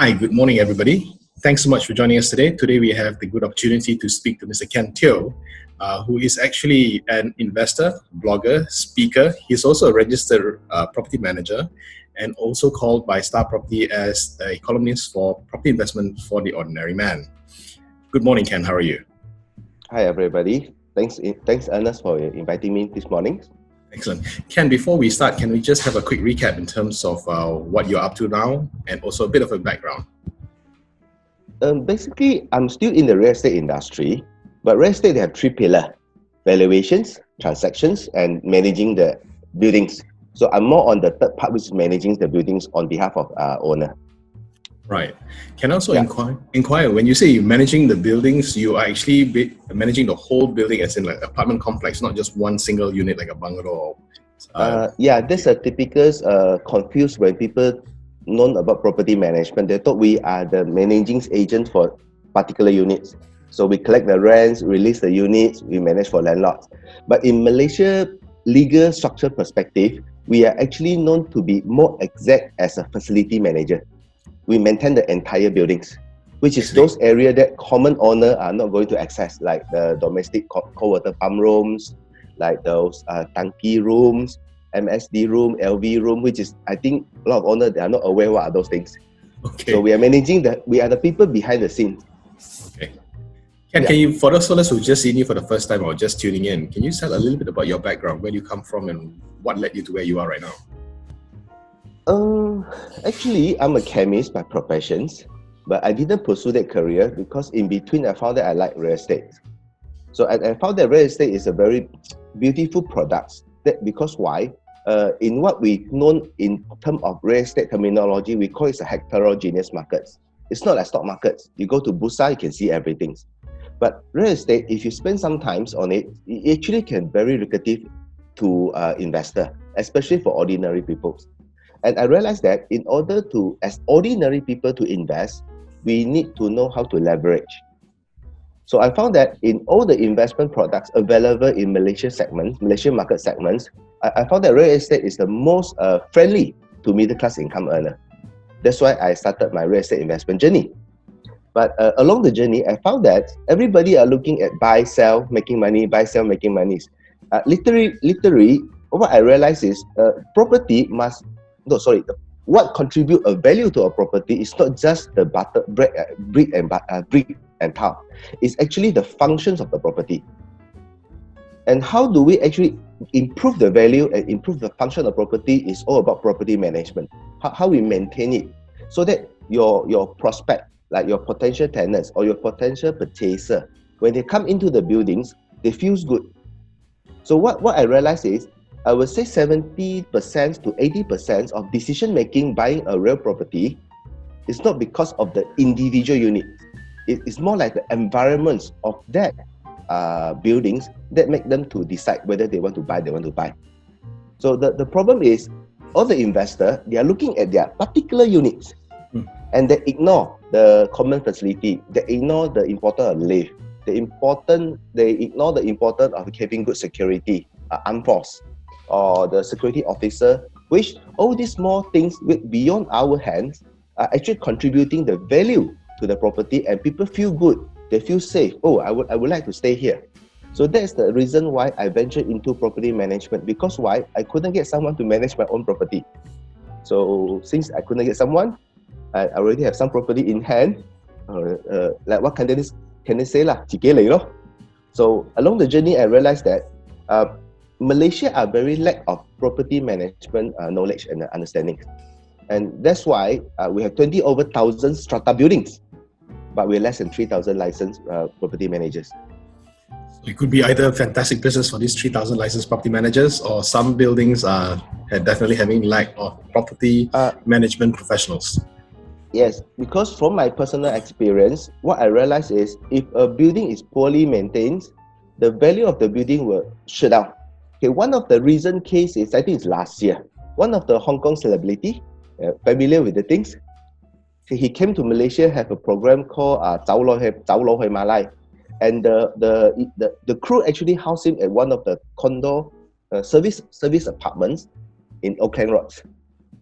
Hi, good morning, everybody. Thanks so much for joining us today. Today, we have the good opportunity to speak to Mr. Ken Teo, who is actually an investor, blogger, speaker. He's also a registered property manager and also called by Star Property as a columnist for property investment for the ordinary man. Good morning, Ken. How are you? Hi, everybody. Thanks, Ernest, for inviting me this morning. Excellent. Ken, before we start, can we just have a quick recap in terms of what you're up to now and also a bit of a background? Basically, I'm still in the real estate industry, but real estate, they have three pillars: valuations, transactions, and managing the buildings. So I'm more on the third part, which is managing the buildings on behalf of owner. Right. Can I also inquire, when you say you're managing the buildings, you are actually managing the whole building as in like apartment complex, not just one single unit like a bungalow? That's a typical confused when people know about property management. They thought we are the managing agent for particular units. So we collect the rents, release the units, we manage for landlords. But in Malaysia legal structure perspective, we are actually known to be more exact as a facility manager. We maintain the entire buildings, which is those areas that common owner are not going to access, like the domestic cold water pump rooms, like those tanki rooms, MSD room, LV room, which is, I think a lot of owners, they are not aware what are those things. Okay. So we are managing we are the people behind the scenes. Okay. Ken, can you, for those owners who just seen you for the first time or just tuning in, can you tell a little bit about your background, where you come from and what led you to where you are right now? Actually, I'm a chemist by profession, but I didn't pursue that career because in between I found that I like real estate. So I found that real estate is a very beautiful product. Because why? In what we know in terms of real estate terminology, we call it a heterogeneous market. It's not like stock markets. You go to Bursa, you can see everything. But real estate, if you spend some time on it, it actually can be very lucrative to investor, especially for ordinary people. And I realized that in order to, as ordinary people to invest, we need to know how to leverage. So I found that in all the investment products available in Malaysian market segments, I found that real estate is the most friendly to middle class income earner. That's why I started my real estate investment journey. But along the journey, I found that everybody are looking at buy, sell, making money, buy, sell, making money. Literally, what I realized is what contribute a value to a property is not just the brick and tile. It's actually the functions of the property. And how do we actually improve the value and improve the function of property is all about property management. How we maintain it so that your prospect, like your potential tenants or your potential purchaser, when they come into the buildings, they feel good. So what I realized is, I would say 70% to 80% of decision making buying a real property is not because of the individual unit. It's more like the environments of that buildings that make them to decide whether they want to buy. So the problem is, all the investors, they are looking at their particular units and they ignore the common facility. They ignore the importance of lift. They ignore the importance of having good security, armed force, or the security officer, which all these small things beyond our hands are actually contributing the value to the property, and people feel good. They feel safe. Oh, I would like to stay here. So that's the reason why I ventured into property management. Because why? I couldn't get someone to manage my own property. So since I couldn't get someone, I already have some property in hand. Like what can they say lah? So along the journey, I realized that Malaysia are very lack of property management knowledge and understanding. And that's why we have 20,000 strata buildings, but we're less than 3,000 licensed property managers. It could be either a fantastic business for these 3,000 licensed property managers, or some buildings are definitely having lack of property management professionals. Yes, because from my personal experience, what I realized is if a building is poorly maintained, the value of the building will shut down. Okay, one of the recent cases, I think it's last year, one of the Hong Kong celebrity, familiar with the things, he came to Malaysia, have a program called Zhao Lo Hui Malai, and the crew actually housed him at one of the condo service apartments in Auckland Road.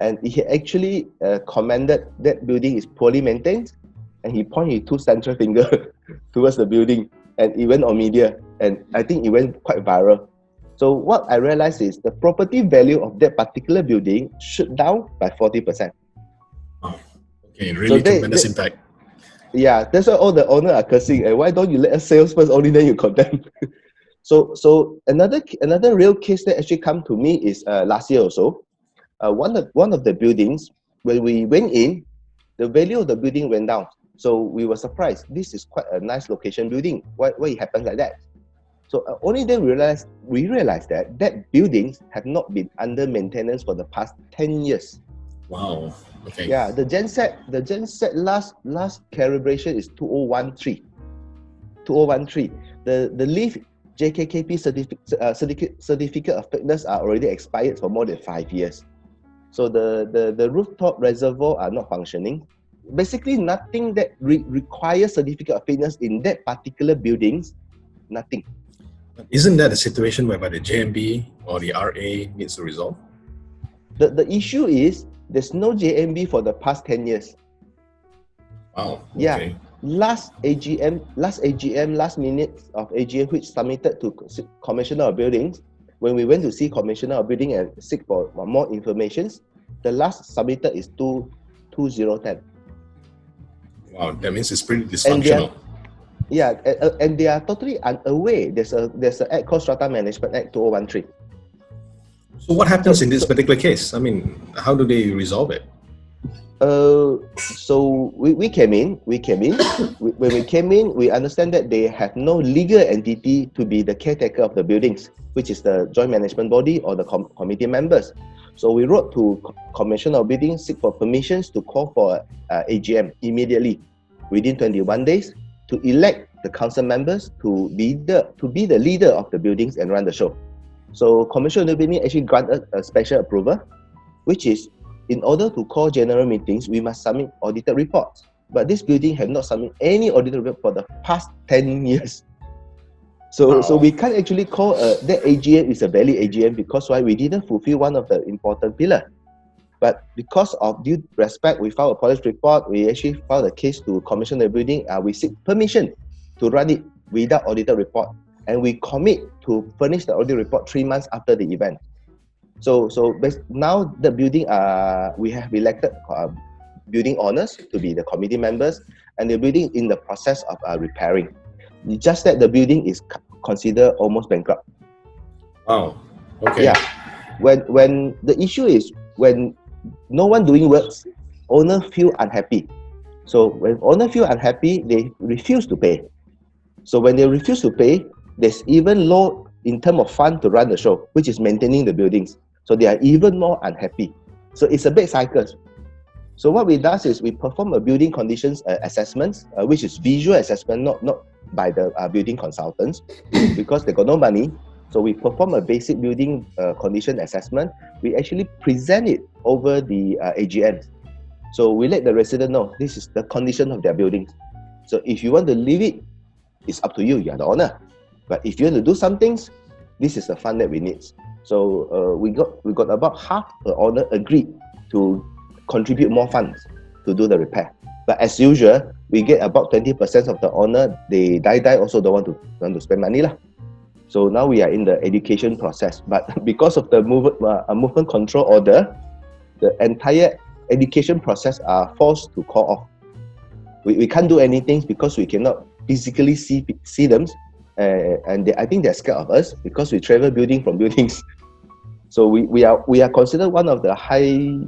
and he actually commended that building is poorly maintained, and he pointed his two central finger towards the building, and it went on media, and I think it went quite viral. So what I realized is the property value of that particular building shoot down by 40%. Oh, okay, really tremendous impact. Yeah, that's why all the owner are cursing. And why don't you let us sales first? Only then you condemn. So another real case that actually come to me is last year also. One of the buildings, when we went in, the value of the building went down. So we were surprised. This is quite a nice location building. Why it happens like that? So only then we realized that buildings have not been under maintenance for the past 10 years. Wow. Okay. Yeah, the genset last calibration is 2013. 2013. The lift JKKP certificate of fitness are already expired for more than 5 years. So the rooftop reservoir are not functioning. Basically, nothing that requires certificate of fitness in that particular buildings, nothing. Isn't that a situation whereby the JMB or the RA needs to resolve? The issue is there's no JMB for the past 10 years. Wow. Okay. Yeah. Last minute of AGM, which submitted to Commissioner of Buildings, when we went to see Commissioner of Building and seek for more information, the last submitted is 2010. Wow, that means it's pretty dysfunctional. And they are totally unaware. There's an act called Strata Management Act 2013. So what happens in this particular case? I mean, how do they resolve it? So we came in. When we came in, we understand that they have no legal entity to be the caretaker of the buildings, which is the joint management body or the committee members. So we wrote to Commissioner of Building, seek for permissions to call for AGM immediately, within 21 days, to elect the council members to be the leader of the buildings and run the show. So Commissioner of Building actually granted a special approval, which is, in order to call general meetings, we must submit audited reports. But this building have not submitted any audited report for the past 10 years. So we can't actually call that AGM is a valid AGM because why? We didn't fulfill one of the important pillar. But because of due respect, we filed a police report. We actually filed a case to Commissioner of Building. We seek permission to run it without audited report. And we commit to furnish the audit report 3 months after the event. So now the building, we have elected building owners to be the committee members, and the building in the process of repairing. Just that the building is considered almost bankrupt. Wow. Okay. Yeah. When the issue is when no one doing works, owner feel unhappy. So when owner feel unhappy, they refuse to pay. So when they refuse to pay, there's even low in terms of fund to run the show, which is maintaining the buildings. So they are even more unhappy. So it's a big cycle. So what we do is we perform a building conditions assessment, which is visual assessment, not by the building consultants, because they got no money. So we perform a basic building condition assessment. We actually present it over the AGM. So we let the resident know this is the condition of their buildings. So if you want to leave it, it's up to you. You are the owner. But if you want to do some things, this is the fund that we need. So we got about half the owner agreed to contribute more funds to do the repair. But as usual, we get about 20% of the owner. They die also don't want to spend money lah. So now we are in the education process. But because of the movement control order, the entire education process are forced to call off. We can't do anything because we cannot physically see them. And I think they're scared of us because we travel building from buildings. So we are considered one of the high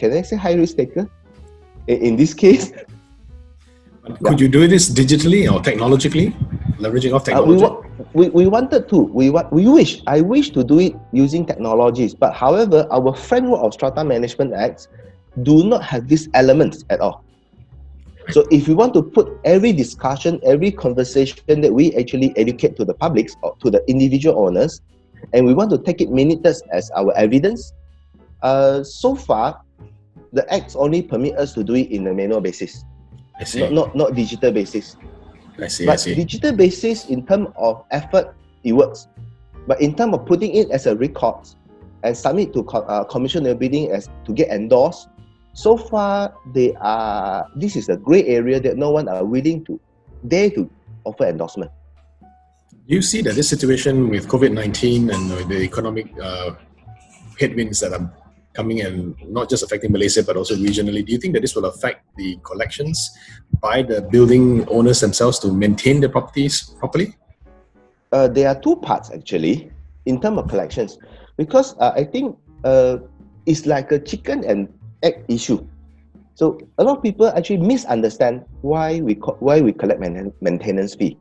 risk taker in this case. Could you do this digitally or technologically, leveraging off technology? We wanted to. I wish to do it using technologies, but however, our framework of Strata Management Acts do not have these elements at all. So if we want to put every discussion, every conversation that we actually educate to the public or to the individual owners, and we want to take it minutes as our evidence, so far, the acts only permit us to do it in a manual basis, not digital basis. I see. Digital basis, in terms of effort, it works. But in terms of putting it as a record, and submit to commission bidding as to get endorsed. So far, this is a grey area that no one are willing to dare to offer endorsement. Do you see that this situation with COVID-19 and the economic headwinds that are coming and not just affecting Malaysia but also regionally, do you think that this will affect the collections by the building owners themselves to maintain their properties properly? There are two parts actually in terms of collections, because I think it's like a chicken and egg issue. So a lot of people actually misunderstand why we collect maintenance fee.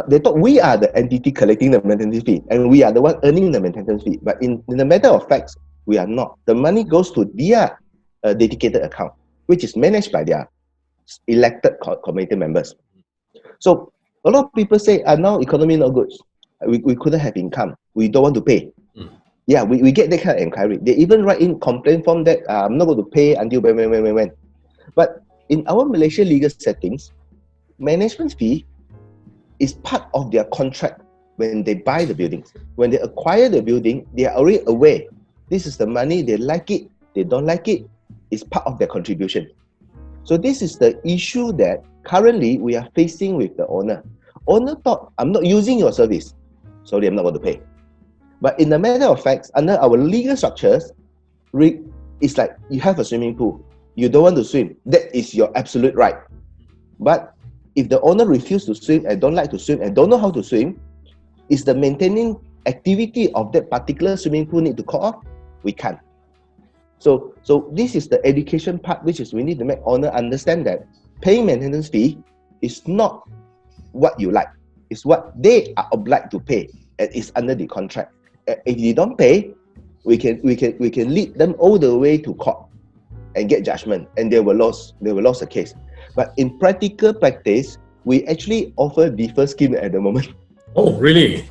They thought we are the entity collecting the maintenance fee and we are the one earning the maintenance fee. But in the matter of facts, we are not. The money goes to their dedicated account, which is managed by their elected committee members. So a lot of people say, now economy not good. We couldn't have income. We don't want to pay. Yeah, we get that kind of inquiry. They even write in complaint form that I'm not going to pay until when. But in our Malaysia legal settings, management fee is part of their contract when they buy the buildings. When they acquire the building, they are already aware. This is the money, they like it, they don't like it. It's part of their contribution. So this is the issue that currently we are facing with the owner. Owner thought, I'm not using your service. Sorry, I'm not going to pay. But in the matter of facts, under our legal structures, it's like you have a swimming pool. You don't want to swim. That is your absolute right. But if the owner refuses to swim and don't like to swim and don't know how to swim, is the maintaining activity of that particular swimming pool need to call off? We can't. So this is the education part, which is we need to make owner understand that paying maintenance fee is not what you like. It's what they are obliged to pay, and it's under the contract. If you don't pay, we can lead them all the way to court and get judgment, and they will lose the case. But in practical practice, we actually offer defer scheme at the moment. Oh, really?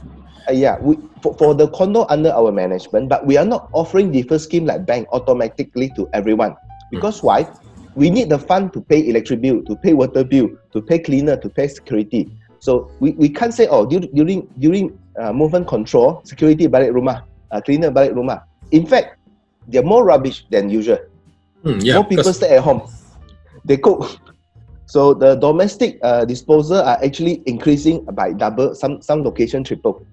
Yeah, for the condo under our management, but we are not offering defer scheme like bank automatically to everyone. Because why? We need the fund to pay electric bill, to pay water bill, to pay cleaner, to pay security. So we can't say, during movement control, security balik rumah, cleaner balik rumah. In fact, they're more rubbish than usual. More people stay at home. They cook. So the domestic disposal are actually increasing by double, some location triple.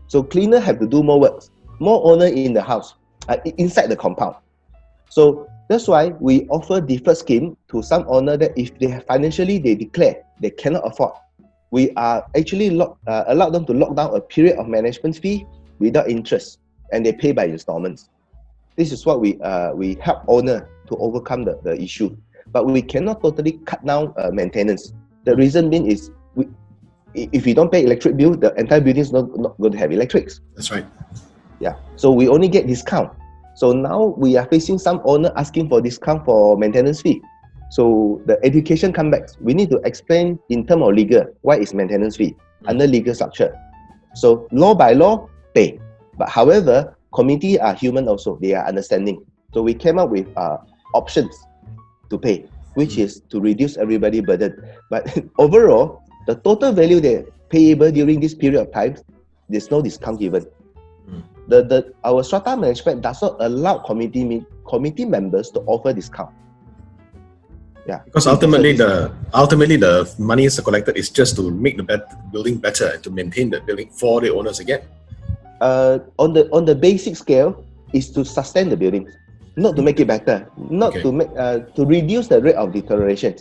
So cleaner have to do more work, more owner in the house, inside the compound. So that's why we offer deferred scheme to some owner that if they financially they declare they cannot afford, we are actually allow them to lock down a period of management fee without interest, and they pay by installments. This is what we help owner to overcome the issue. But we cannot totally cut down maintenance. The reason being is if you don't pay electric bill, the entire building is not going to have electrics. That's right. Yeah. So we only get discount. So now we are facing some owner asking for discount for maintenance fee. So the education comes back. We need to explain in terms of legal why is maintenance fee under legal structure. So law by law, pay. But however, committee are human also. They are understanding. So we came up with options to pay, which is to reduce everybody's burden. But overall, the total value they payable during this period of time, there's no discount given. Our strata management does not allow committee members to offer discount. Yeah, because ultimately the money is collected is just to make the building better and to maintain the building for the owners again. On the basic scale is to sustain the buildings, not to make it better, not to make to reduce the rate of deterioration.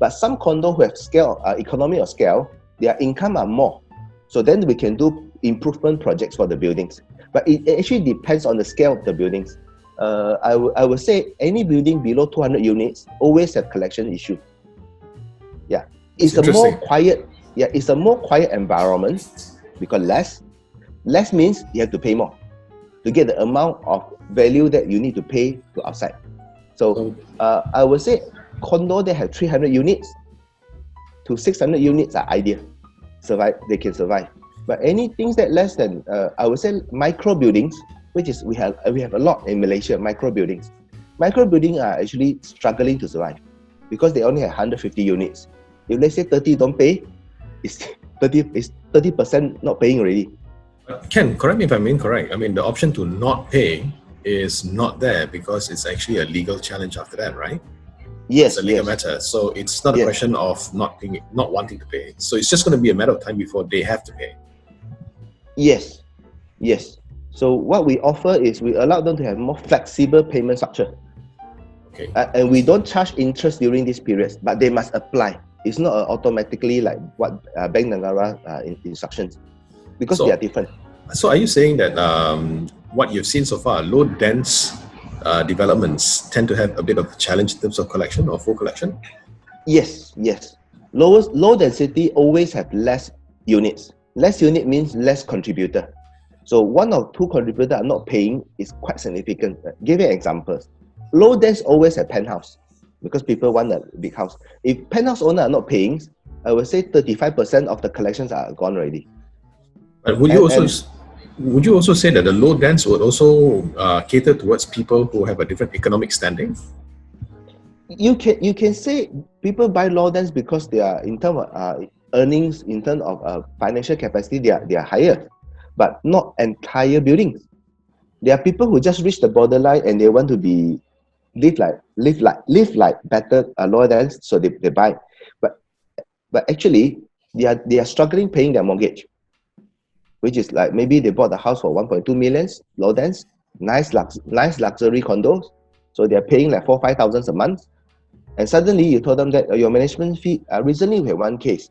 But some condo who have scale, economy of scale, their income are more. So then we can do improvement projects for the buildings. But it actually depends on the scale of the buildings. I would say any building below 200 units always have collection issue. Yeah, it's a more quiet. Yeah, it's a more quiet environment because less means you have to pay more to get the amount of value that you need to pay to outside. So I would say condo that have 300 units to 600 units are ideal. They can survive. But anything that less than, I would say micro buildings, which is we have a lot in Malaysia, micro buildings. Micro buildings are actually struggling to survive because they only have 150 units. If let's say 30 don't pay, it's 30% not paying already. Ken, correct me if I'm incorrect. I mean, the option to not pay is not there because it's actually a legal challenge after that, right? It's Yes, a legal yes, matter. So it's not a yes, question of not paying, not wanting to pay. So it's just going to be a matter of time before they have to pay. yes, yes. So what we offer is we allow them to have more flexible payment structure. Okay. And we don't charge interest during these periods, but they must apply. It's not automatically like what Bank Negara instructions, because they are different. So are you saying that what you've seen so far, low dense developments tend to have a bit of a challenge in terms of collection or full collection? Yes, yes. Low density always have less units. Less unit means less contributor. So one or two contributors are not paying is quite significant. Give you examples. Low dense always have penthouse because people want a big house. If penthouse owner are not paying, I would say 35% of the collections are gone already. But would you also say that the low dense would also cater towards people who have a different economic standing? You can say people buy low dense because they are in terms of earnings, in terms of financial capacity, they are higher, but not entire buildings. There are people who just reach the borderline and they want to live like better lower dense, so they buy. But actually they are struggling paying their mortgage, which is like maybe they bought the house for 1.2 million, low dense, nice luxury condos, so they are paying like 4,000-5,000 a month. And suddenly you told them that your management fee, recently we had one case,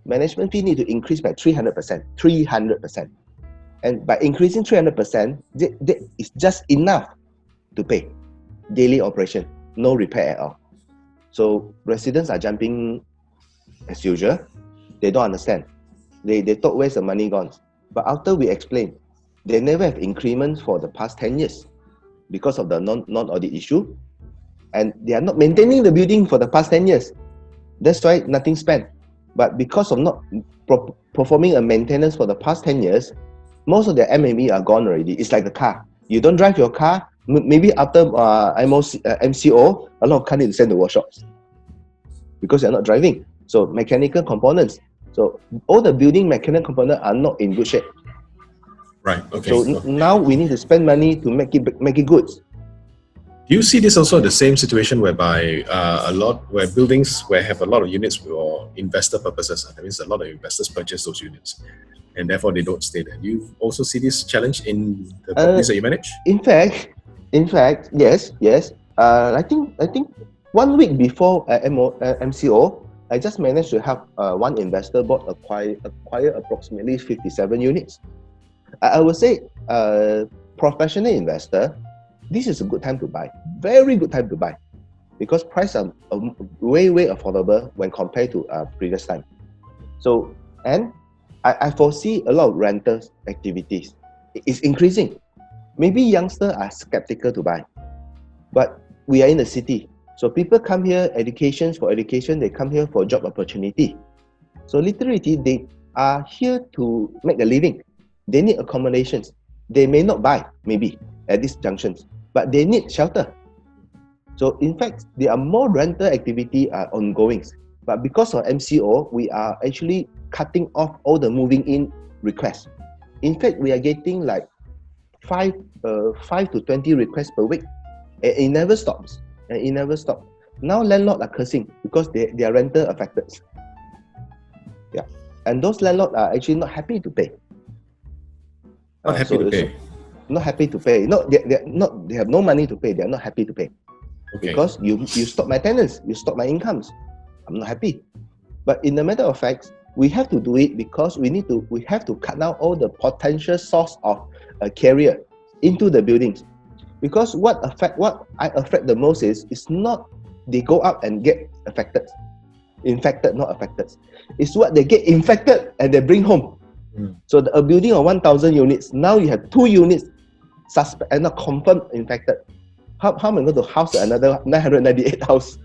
management fee need to increase by 300%. And by increasing 300%, that is just enough to pay daily operation, no repair at all. So residents are jumping as usual. They don't understand. They thought, where's the money gone? But after we explain, they never have increments for the past 10 years because of the non-audit issue. And they are not maintaining the building for the past 10 years. That's why nothing spent. But because of not performing a maintenance for the past 10 years, most of their MME are gone already. It's like the car. You don't drive your car, maybe after MCO, a lot of cars need to send to workshops because they're not driving. So mechanical components. So all the building mechanical components are not in good shape. Right. Okay. So now we need to spend money to make it good. Do you see this also the same situation whereby where buildings have a lot of units for investor purposes? That means a lot of investors purchase those units, and therefore they don't stay there. Do you also see this challenge in the properties that you manage? In fact, yes. I think 1 week before MCO, I just managed to help one investor acquire approximately 57 units. I would say professional investor, this is a good time to buy, very good time to buy, because prices are way affordable when compared to previous time. So, and I foresee a lot of renters activities. It's increasing. Maybe youngsters are skeptical to buy, but we are in the city. So people come here for education, they come here for job opportunity. So literally, they are here to make a living. They need accommodations. They may not buy, maybe, at these junctions, but they need shelter. So in fact, there are more rental activity ongoing. But because of MCO, we are actually cutting off all the moving in requests. In fact, we are getting like 5 to 20 requests per week. And it never stops. Now landlords are cursing because their rental affected. Yeah. And those landlords are actually not happy to pay. Not happy to pay. Not happy to pay. No, they have no money to pay. They are not happy to pay. Okay. Because you stop my tenants, you stop my incomes. I'm not happy. But in the matter of fact, we have to do it because we have to cut down all the potential source of carrier into the buildings. Because what I affect the most is not they go up and get affected. Infected, not affected. It's what they get infected and they bring home. So a building of 1,000 units, now you have 2 units suspect and not confirmed infected. How am I going to house another 998 house?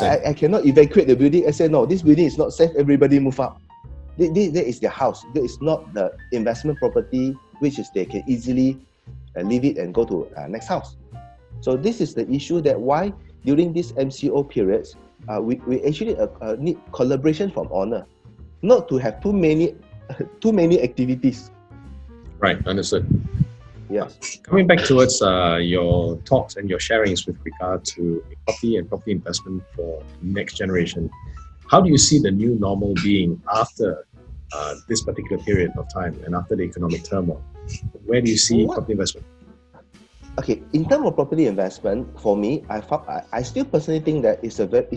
I cannot evacuate the building and say, no, this building is not safe, everybody move out. That is their house. That is not the investment property, which is they can easily leave it and go to next house. So this is the issue that why during this MCO periods, we actually need collaboration from owner, not to have too many activities. Right, understood. Yes. Coming back towards your talks and your sharings with regard to property and property investment for next generation, how do you see the new normal being after this particular period of time and after the economic turmoil? Where do you see property investment? Okay, in terms of property investment, for me, I still personally think that it's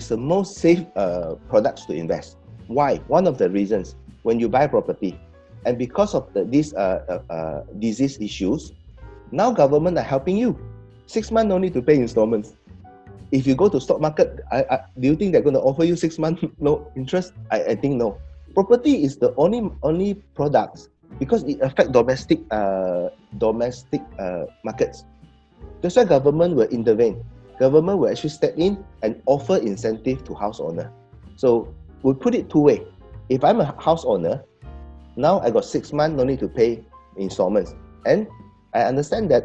the most safe products to invest. Why? One of the reasons, when you buy property, and because of these disease issues, now government are helping you. 6 months no need to pay installments. If you go to stock market, do you think they're going to offer you 6 months no interest? I think no. Property is the only products, because it affects domestic markets. That's why government will intervene. Government will actually step in and offer incentive to house owner. So we put it two way. If I'm a house owner, now I got 6 months no need to pay installments, and I understand that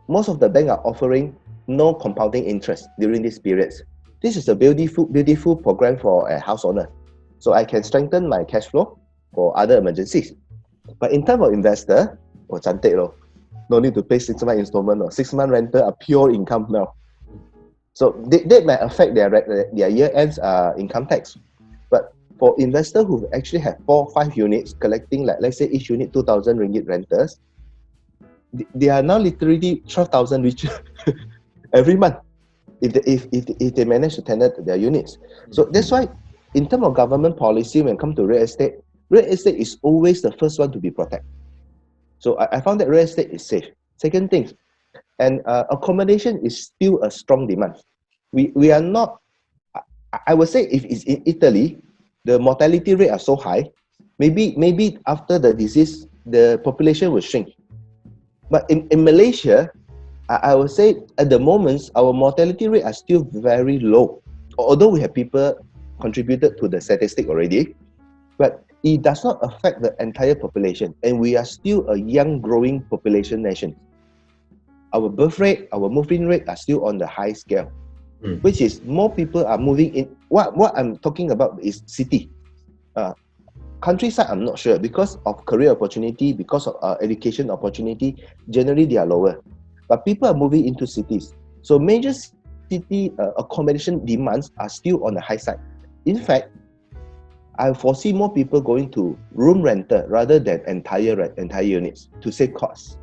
most of the banks are offering no compounding interest during these periods. This is a beautiful program for a house owner. So I can strengthen my cash flow for other emergencies. But in terms of investor, cantik loh. No need to pay 6 month installment or 6 month rental are pure income now. So that might affect their year-end income tax. But for investors who actually have 4 or 5 units collecting, like let's say each unit 2,000 ringgit rentals, they are now literally 12,000 richer every month if they manage to tenant their units. So that's why, in terms of government policy, when it comes to real estate is always the first one to be protected. So I found that real estate is safe. Second thing, and accommodation is still a strong demand. We are not, I would say, if it's in Italy, the mortality rate are so high, maybe after the disease, the population will shrink. But in Malaysia, I would say at the moment, our mortality rate are still very low. Although we have people contributed to the statistic already, but it does not affect the entire population. And we are still a young, growing population nation. Our birth rate, our move-in rate are still on the high scale, which is more people are moving in. What I'm talking about is city. Countryside, I'm not sure, because of career opportunity, because of education opportunity, generally they are lower. But people are moving into cities. So major city accommodation demands are still on the high side. In fact, I foresee more people going to room rental rather than entire units to save costs.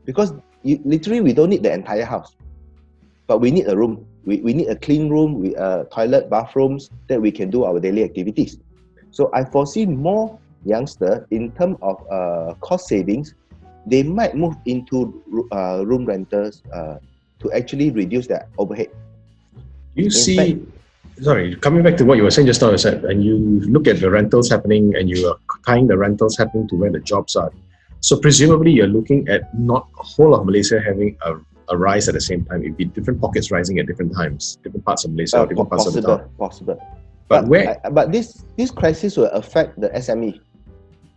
Because literally we don't need the entire house, but we need a room. We need a clean room with toilet, bathrooms that we can do our daily activities. So I foresee more youngsters in terms of cost savings. They might move into room rentals to actually reduce their overhead. Sorry, coming back to what you were saying just now, and you look at the rentals happening and you are tying the rentals happening to where the jobs are. So presumably you're looking at not the whole of Malaysia having a rise at the same time. It'd be different pockets rising at different times, different parts of Malaysia, or different parts of the town. Possible. But this crisis will affect the SME,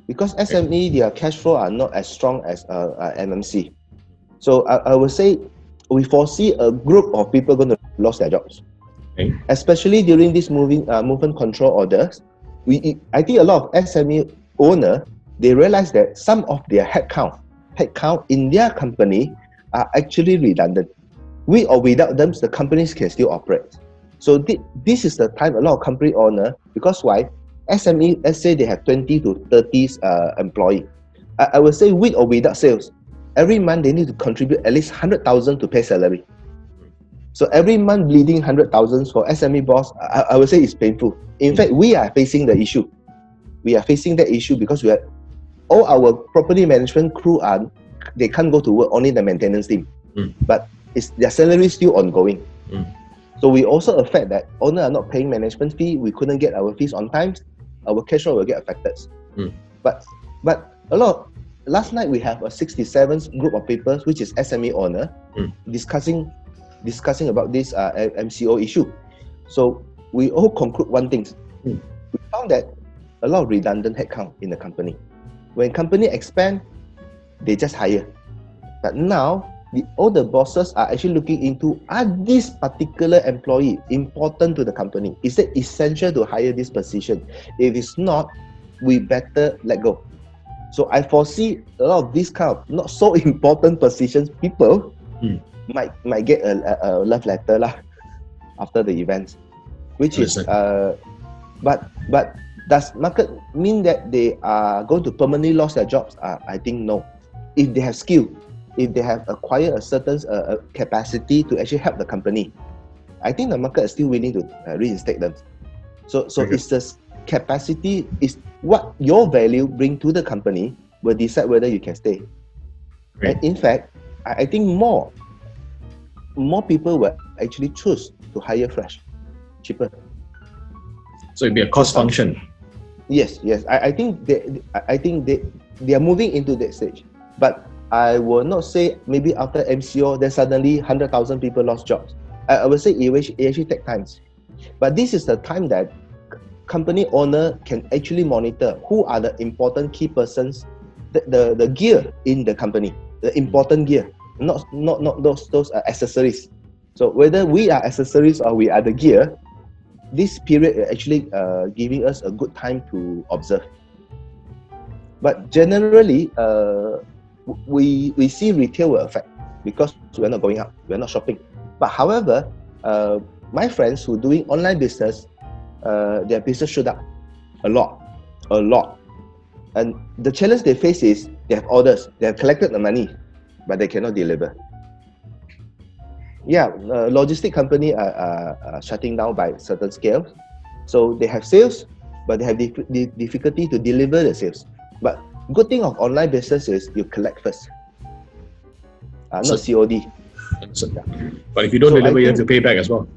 because SME, their cash flow are not as strong as MMC. So I would say we foresee a group of people going to lose their jobs, especially during this movement control orders. I think a lot of SME owner, they realize that some of their headcount in their company are actually redundant. With or without them, the companies can still operate. So this is the time a lot of company owner, because why? SME, let's say they have 20 to 30 employees. I would say with or without sales, every month they need to contribute at least 100,000 to pay salary. So every month bleeding 100,000 for SME boss, I would say it's painful. In fact, we are facing the issue. We are facing that issue because all our property management crew they can't go to work, only the maintenance team. But their salary is still ongoing. So we also affect that owners are not paying management fee. We couldn't get our fees on time. Our cash flow will get affected. But last night we have a 67 group of people, which is SME owner, discussing about this MCO issue. So we all conclude one thing. We found that a lot of redundant headcount in the company. When company expand, they just hire. But now all the bosses are actually looking into, are this particular employee important to the company? Is it essential to hire this position? If it's not, we better let go. So I foresee a lot of these kind of not so important positions, people might get a love letter lah after the event, which is but does market mean that they are going to permanently lose their jobs? I think no. If they have skill, if they have acquired a certain capacity to actually help the company, I think the market is still willing to reinstate them. So it's the capacity, is what your value bring to the company will decide whether you can stay. Great. And in fact, I think more people will actually choose to hire fresh, cheaper. So it'd be a cost function. Yes. I think they are moving into that stage. But I will not say maybe after MCO, then suddenly 100,000 people lost jobs. I will say it actually take times. But this is the time that company owner can actually monitor who are the important key persons, the gear in the company, the important gear, not those accessories. So whether we are accessories or we are the gear, this period is actually giving us a good time to observe. But generally, we see retail will affect because we're not going out, we're not shopping. But however, my friends who doing online business, their business shoot up a lot. And the challenge they face is they have orders, they have collected the money, but they cannot deliver. Yeah, logistic company are shutting down by certain scales. So they have sales, but they have difficulty to deliver the sales. But good thing of online business is you collect first, not COD. But if you don't deliver, you have to pay back as well.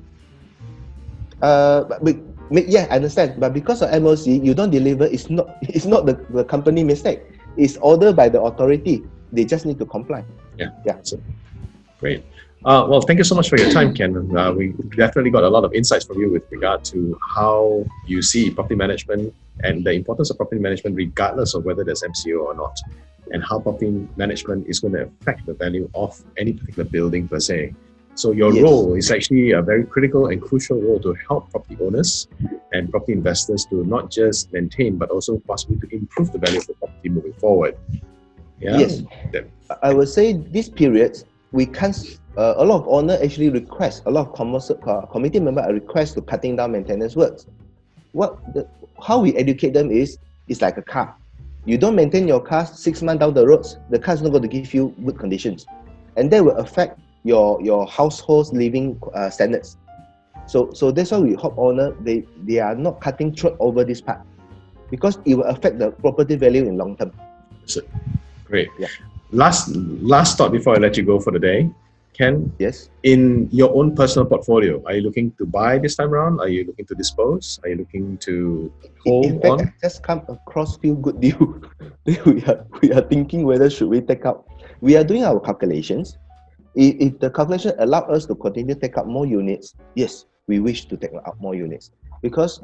Yeah, I understand. But because of MOC, you don't deliver. It's not the company mistake. It's ordered by the authority. They just need to comply. Yeah. So, great. Well, thank you so much for your time, Ken. We definitely got a lot of insights from you with regard to how you see property management and the importance of property management regardless of whether there's MCO or not, and how property management is going to affect the value of any particular building per se. So your role is actually a very critical and crucial role to help property owners and property investors to not just maintain, but also possibly to improve the value of the property moving forward. Yeah? Yes. I would say this period, we can't, a lot of owners actually request, a lot of committee members request to cutting down maintenance works. How we educate them is, it's like a car. You don't maintain your car 6 months down the roads, the car is not going to give you good conditions. And that will affect your household's living standards. So that's why we hope owner they are not cutting throat over this part, because it will affect the property value in long term. Great. Yeah. Last thought before I let you go for the day, Ken. Yes. In your own personal portfolio, are you looking to buy this time around? Are you looking to dispose? Are you looking to hold in fact, on? I just come across few good deal. we are thinking whether should we take up. We are doing our calculations. If the calculation allow us to continue to take up more units, yes, we wish to take up more units, because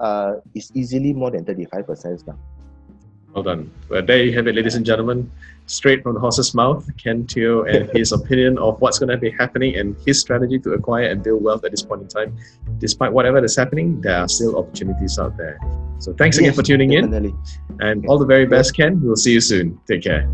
it's easily more than 35% now. Well done. Well, there you have it, ladies and gentlemen. Straight from the horse's mouth, Ken Teo and his opinion of what's going to be happening and his strategy to acquire and build wealth at this point in time. Despite whatever is happening, there are still opportunities out there. So thanks again for tuning in. And all the very best, Ken. We'll see you soon. Take care.